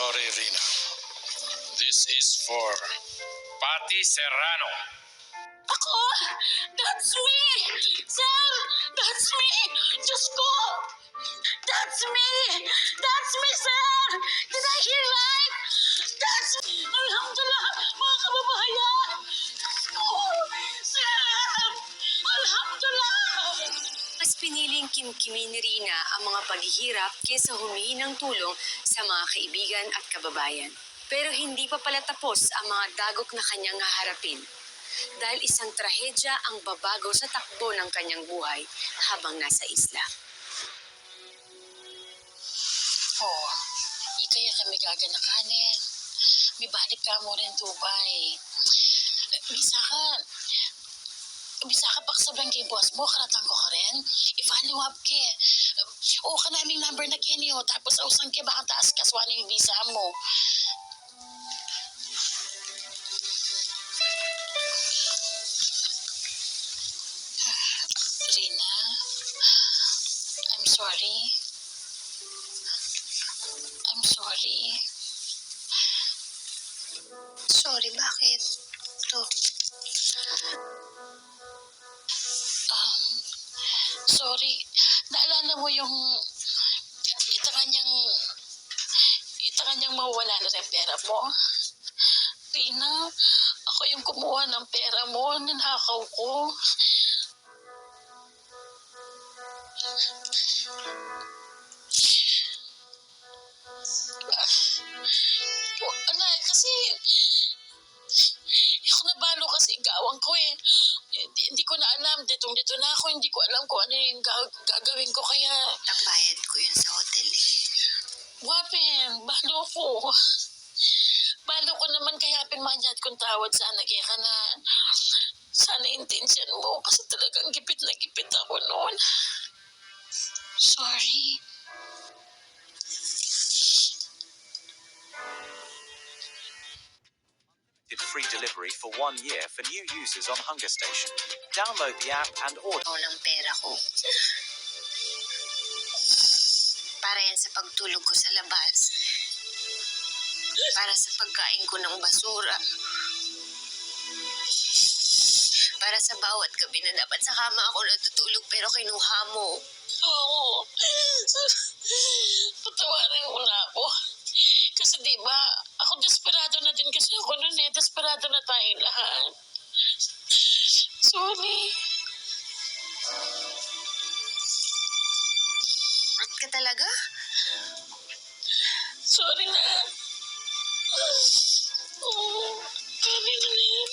sorry, Rina. This is for Patty Serrano. Ako! That's me! Sir! That's me! Diyos ko! That's me! That's me, sir! Did I hear right? That's me! Alhamdulillah, mga kababayan! Diyos ko! Sir! Alhamdulillah! Mas piniling kimkimin ni Rina ang mga paghihirap kaysa humingi ng tulong sa mga kaibigan at kababayan. Pero hindi pa pala tapos ang mga dagok na kanyang haharapin. Dahil isang trahedya ang babago sa takbo ng kanyang buhay habang nasa isla. Oh, di kaya kami gaganakanin. May balik ka mo rin, Dubai. Bisa ka pa kasablan kay boss mo, karatang ko ka rin. I-follow up ke. Oo ka naming number na kinyo, tapos ausang ke baka taas kaswa na yung visa mo. Rina, I'm sorry. I'm sorry. Sorry, bakit? To. Sorry. Naalala mo yung ita kanyang mawala na rin pera mo? Rina, ako yung kumuha ng pera mo, ninakaw ko. Kasi ako nabalo kasi gawang ko eh. Hindi ko na alam, dito na ako, hindi ko alam kung ano yung gagawin ko kaya... Ang bayad ko yun sa hotel eh. Wapin, balo ko. Balo ko naman kaya pinmanyat kong tawad sana kaya ka na sana intensyon mo kasi talagang gipit na gipit ako noon. Sorry. Free delivery for 1 year for new users on Hunger Station. Download the app and order. Ng pera ko. Para yan sa pagtulog ko sa labas. Para sa pagkain ko ng basura. Para sa bawat gabi na dapat sa kama ako natutulog pero kinuha mo. Oo. Patawarin mo na ako. Kasi diba, ako desperado na din kasi ako nun eh. Desperado na tayong lahat. Sorry. At ka talaga? Sorry na. Sorry na yan.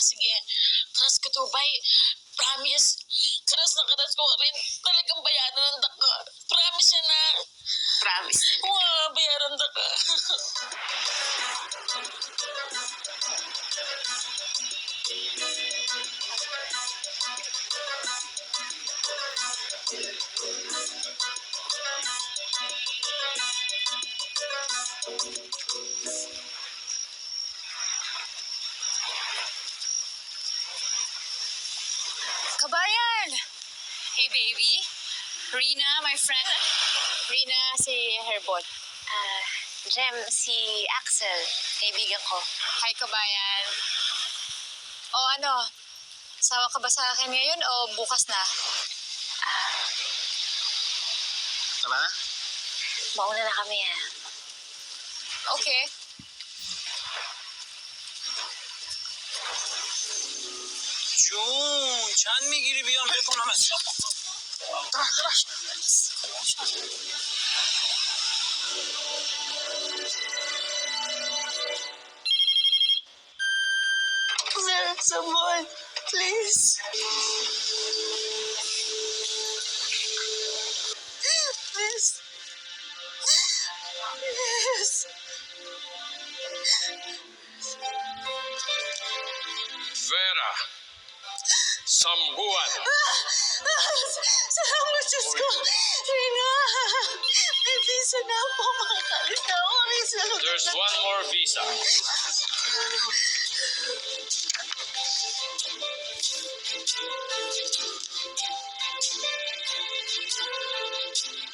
Sige. Karas ko to, bay. Promise. Karas ko rin. Talagang bayaran ng daka. Promise yan na. Promise. Wow, bayaran daka. Kabayan! Hey, baby. Rina, my friend. Rina, si Herbot. Jem, si Axel. Kaibigan ko. Hi, kabayan. O ano, sawa ka ba sa akin ngayon o bukas na? Tama na? Mauna na kami Okay. June, چند میگیری بیام بکنم از Someone, please. Please. Yes. Vera Sambuan. Salamat, Diyos ko. Rina, may visa na ako. Makakalit na ako. There's one more visa.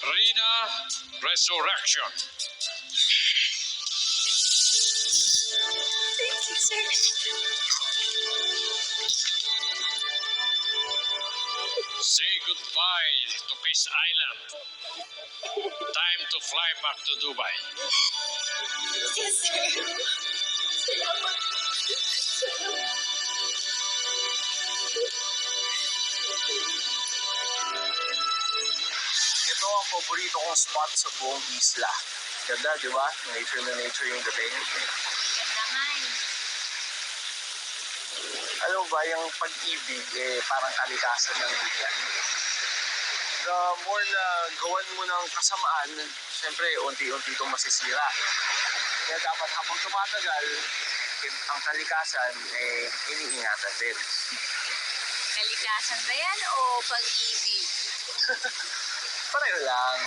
Rina Resurrection. Thank you, sir. Say goodbye to Kiss Island. Time to fly back to Dubai. Yes, sir. Salamat. Ito ang paborito kong spot sa buong isla. Ganda, di ba? Nature na nature yung dating. Ganda nga eh. Alam mo ba, yung pag-ibig, parang kalikasan ng bigyan. The more na gawan mo ng kasamaan, syempre, unti-unti itong masisira. Kaya dapat habang tumatagal, ang kalikasan, iniingatan din. Kalikasan ba yan o pag-ibig? Pareho lang.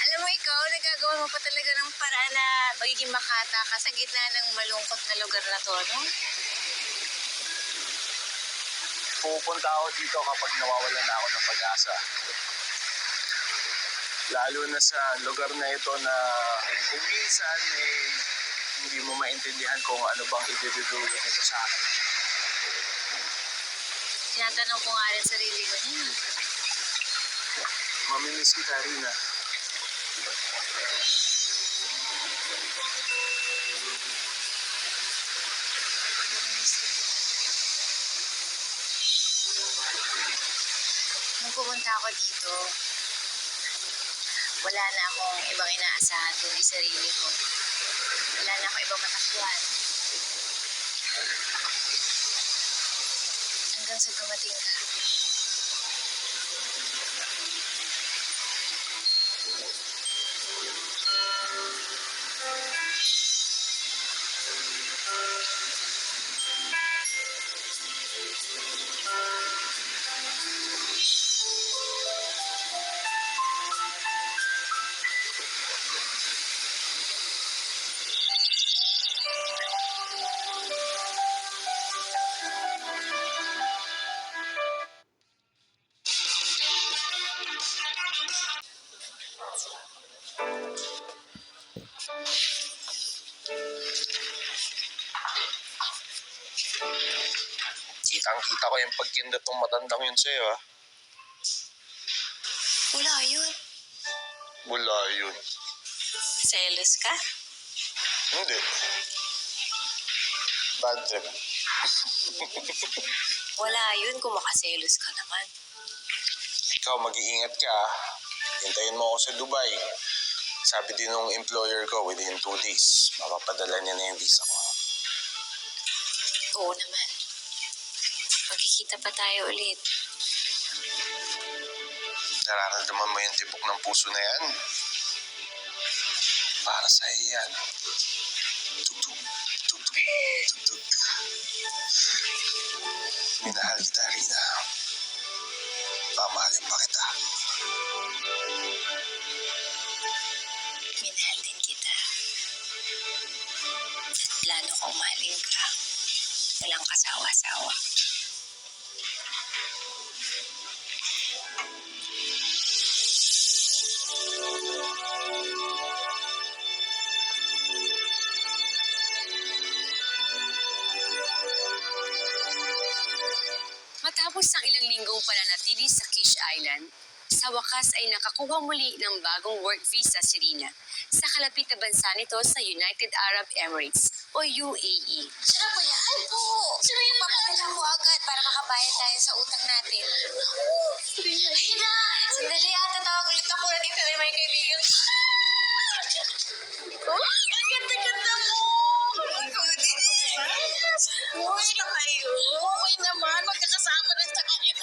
Alam mo ikaw, nagagawa mo pa talaga ng paraan na magiging makata ka sa gitna ng malungkot na lugar na to, no? Pupunta ako dito kapag nawawalan na ako ng pag-asa. Lalo na sa lugar na ito na kung minsan hindi mo maintindihan kung ano bang idudulot nito sa akin. Tinatanong ko nga rin sarili ko niya. Mamimiss kita, Rina. Nung pumunta ako dito, wala na akong ibang inaasahan kundi sarili ko. Wala na akong ibang matakbuhan. Hanggang sa dumating ka. Kitang-kita ko yung pagkindat ng matandang yun sa'yo, ha? Wala yun. Wala yun. Selos ka? Hindi. Bad trip. Wala yun kung makaselos ka naman. Ikaw, mag-iingat ka, ha? Hintayin mo ako sa Dubai. Sabi din ng employer ko, within 2 days, mapapadala niya na yung visa ko. Oo naman. Magkikita pa tayo ulit. Nararamdaman mo yung tibok ng puso na yan? Para sa'yo yan. Tugtog, tugtog, tugtog. Minahal kita, Rina. Mamahalin pa kita. Minahal din kita. At plano kong mahalin ka. Walang kasawa-sawa. Matapos ang ilang linggong pananatili sa Kish Island, sa wakas ay nakakuha muli ng bagong work visa si Rina sa kalapit na bansa nito sa United Arab Emirates o UAE. Sino ba yan? Oo. Sino yan? Papadala ko agad para makabayad tayo sa utang natin. Rina! Sandali tatawag ulit ako na dito na may kaibigan. Ang ganda-ganda mo! Kumusta kayo? Okay naman, magkakasama na sa kayo.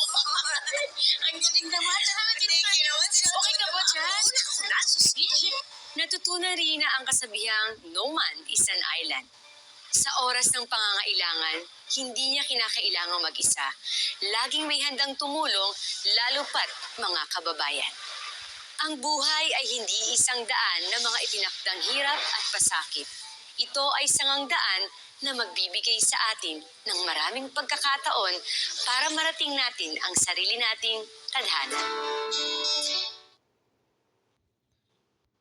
Ang galing naman. Thank you naman. Okay ka ba dyan? Nasusin. Natutunan rin ang kasabihang no man is an island. Sa oras ng pangangailangan, hindi niya kinakailangang mag-isa. Laging may handang tumulong, lalo pat mga kababayan. Ang buhay ay hindi isang daan na mga itinakdang hirap at pasakit. Ito ay sangang daan na magbibigay sa atin ng maraming pagkakataon para marating natin ang sarili nating tadhana.